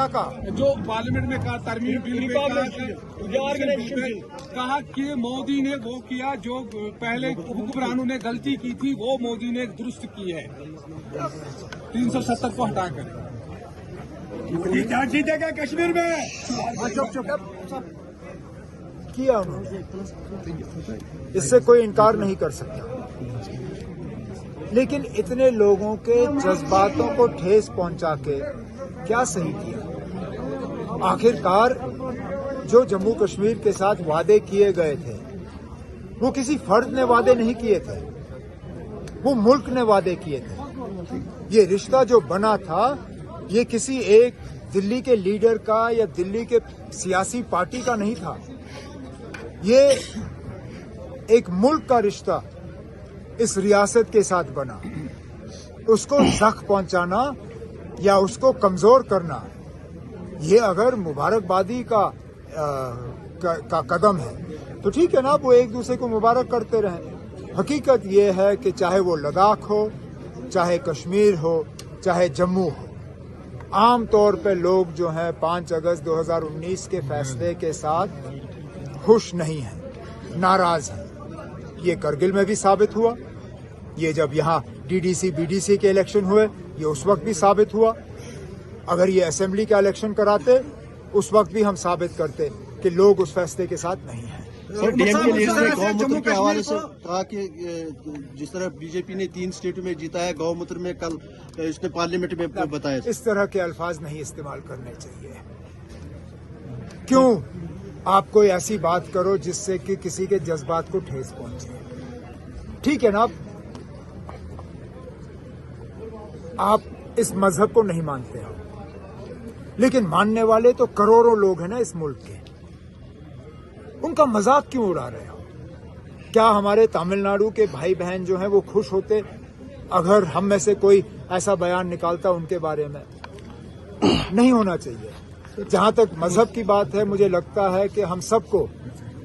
کیا کہا؟ جو پارلیمنٹ میں کہا ترمیم بل میں کہا کہ مودی نے وہ کیا جو پہلے حکمرانوں نے غلطی کی تھی وہ مودی نے درست کی ہے 370 کو ہٹا کر. کیا جیتے گا کشمیر میں؟ کیا انہوں نے، اس سے کوئی انکار نہیں کر سکتا، لیکن اتنے لوگوں کے جذباتوں کو ٹھیس پہنچا کے کیا صحیح کیا؟ آخرکار جو جموں کشمیر کے ساتھ وعدے کیے گئے تھے وہ کسی فرد نے وعدے نہیں کیے تھے، وہ ملک نے وعدے کیے تھے. یہ رشتہ جو بنا تھا یہ کسی ایک دلی کے لیڈر کا یا دلی کے سیاسی پارٹی کا نہیں تھا، یہ ایک ملک کا رشتہ اس ریاست کے ساتھ بنا. اس کو زخم پہنچانا یا اس کو کمزور کرنا یہ اگر مبارکبادی کا قدم ہے تو ٹھیک ہے نا، وہ ایک دوسرے کو مبارک کرتے رہیں. حقیقت یہ ہے کہ چاہے وہ لداخ ہو، چاہے کشمیر ہو، چاہے جموں ہو، عام طور پہ لوگ جو ہیں 5 اگست 2019 کے فیصلے کے ساتھ خوش نہیں ہیں، ناراض ہیں. یہ کرگل میں بھی ثابت ہوا، یہ جب یہاں DDC BDC کے الیکشن ہوئے یہ اس وقت بھی ثابت ہوا. اگر یہ اسمبلی کا الیکشن کراتے اس وقت بھی ہم ثابت کرتے کہ لوگ اس فیصلے کے ساتھ نہیں ہیں. ڈی ایم کے لیڈر نے گو موتر کے حوالے سے کہا کہ جس طرح BJP نے 3 اسٹیٹوں میں جیتا ہے، گو موتر میں کل اس نے پارلیمنٹ میں بتایا. اس طرح کے الفاظ نہیں استعمال کرنے چاہیے. کیوں آپ کوئی ایسی بات کرو جس سے کہ کسی کے جذبات کو ٹھیس پہنچے؟ ٹھیک ہے نا، آپ اس مذہب کو نہیں مانتے ہو، لیکن ماننے والے تو کروڑوں لوگ ہیں نا اس ملک کے. ان کا مذاق کیوں اڑا رہے ہو؟ کیا ہمارے تامل ناڈو کے بھائی بہن جو ہیں وہ خوش ہوتے اگر ہم میں سے کوئی ایسا بیان نکالتا ان کے بارے میں؟ نہیں ہونا چاہیے. جہاں تک مذہب کی بات ہے مجھے لگتا ہے کہ ہم سب کو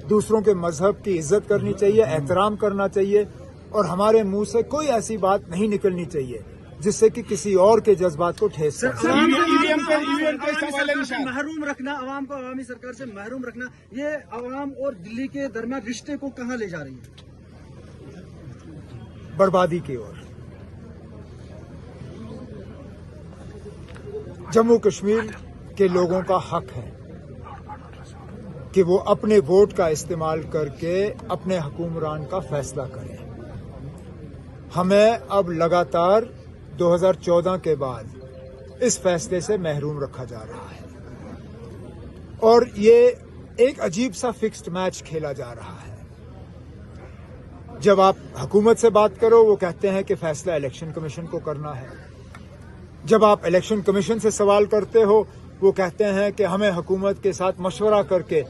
دوسروں کے مذہب کی عزت کرنی چاہیے، احترام کرنا چاہیے، اور ہمارے منہ سے کوئی ایسی بات نہیں نکلنی چاہیے جس سے کہ کسی اور کے جذبات کو ٹھیس پہنچے. محروم رکھنا عوام کو، عوامی سرکار سے محروم رکھنا، یہ عوام اور دلی کے درمیان رشتے کو کہاں لے جا رہی ہے؟ بربادی کی اور. جموں کشمیر کے لوگوں کا حق ہے کہ وہ اپنے ووٹ کا استعمال کر کے اپنے حکمران کا فیصلہ کریں. ہمیں اب لگاتار 2014 کے بعد اس فیصلے سے محروم رکھا جا رہا ہے اور یہ ایک عجیب سا فکسڈ میچ کھیلا جا رہا ہے. جب آپ حکومت سے بات کرو وہ کہتے ہیں کہ فیصلہ الیکشن کمیشن کو کرنا ہے، جب آپ الیکشن کمیشن سے سوال کرتے ہو وہ کہتے ہیں کہ ہمیں حکومت کے ساتھ مشورہ کر کے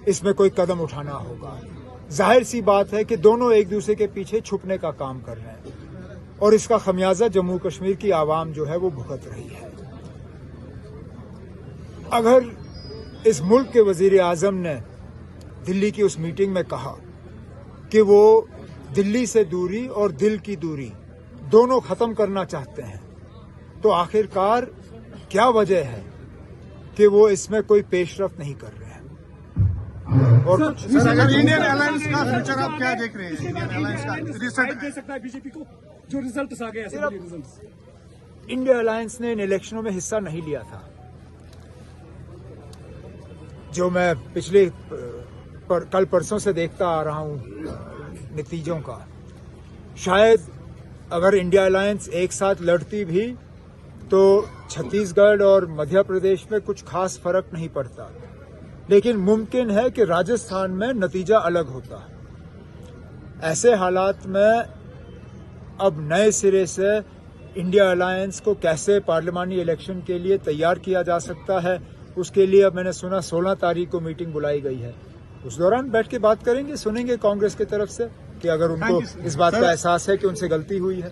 اس میں کوئی قدم اٹھانا ہوگا. ظاہر سی بات ہے کہ دونوں ایک دوسرے کے پیچھے چھپنے کا کام کر رہے ہیں اور اس کا خمیازہ جموں کشمیر کی عوام جو ہے وہ بھگت رہی ہے. اگر اس ملک کے وزیر اعظم نے دلی کی اس میٹنگ میں کہا کہ وہ دلی سے دوری اور دل کی دوری دونوں ختم کرنا چاہتے ہیں تو آخرکار کیا وجہ ہے کہ وہ اس میں کوئی پیش رفت نہیں کر رہے ہیں؟ اور انڈین الائنس کا فیوچر آپ کیا دیکھ رہے ہیں؟ انڈین الائنس کا دے سکتا ہے BJP کو جو ریزلٹس آ گئے؟ انڈیا الائنس نے ان الیکشنوں میں حصہ نہیں لیا تھا. جو میں پچھلے کل پرسوں سے دیکھتا آ رہا ہوں نتیجوں کا، شاید اگر انڈیا الائنس ایک ساتھ لڑتی بھی تو چھتیس گڑھ اور مدھیہ پردیش میں کچھ خاص فرق نہیں پڑتا، لیکن ممکن ہے کہ راجستھان میں نتیجہ الگ ہوتا. ایسے حالات میں اب نئے سرے سے انڈیا الائنس کو کیسے پارلیمانی الیکشن کے لیے تیار کیا جا سکتا ہے، اس کے لیے اب میں نے سنا 16 تاریخ کو میٹنگ بلائی گئی ہے. اس دوران بیٹھ کے بات کریں گے، سنیں گے کانگریس کی طرف سے کہ اگر ان کو اس بات کا احساس ہے کہ ان سے غلطی ہوئی ہے.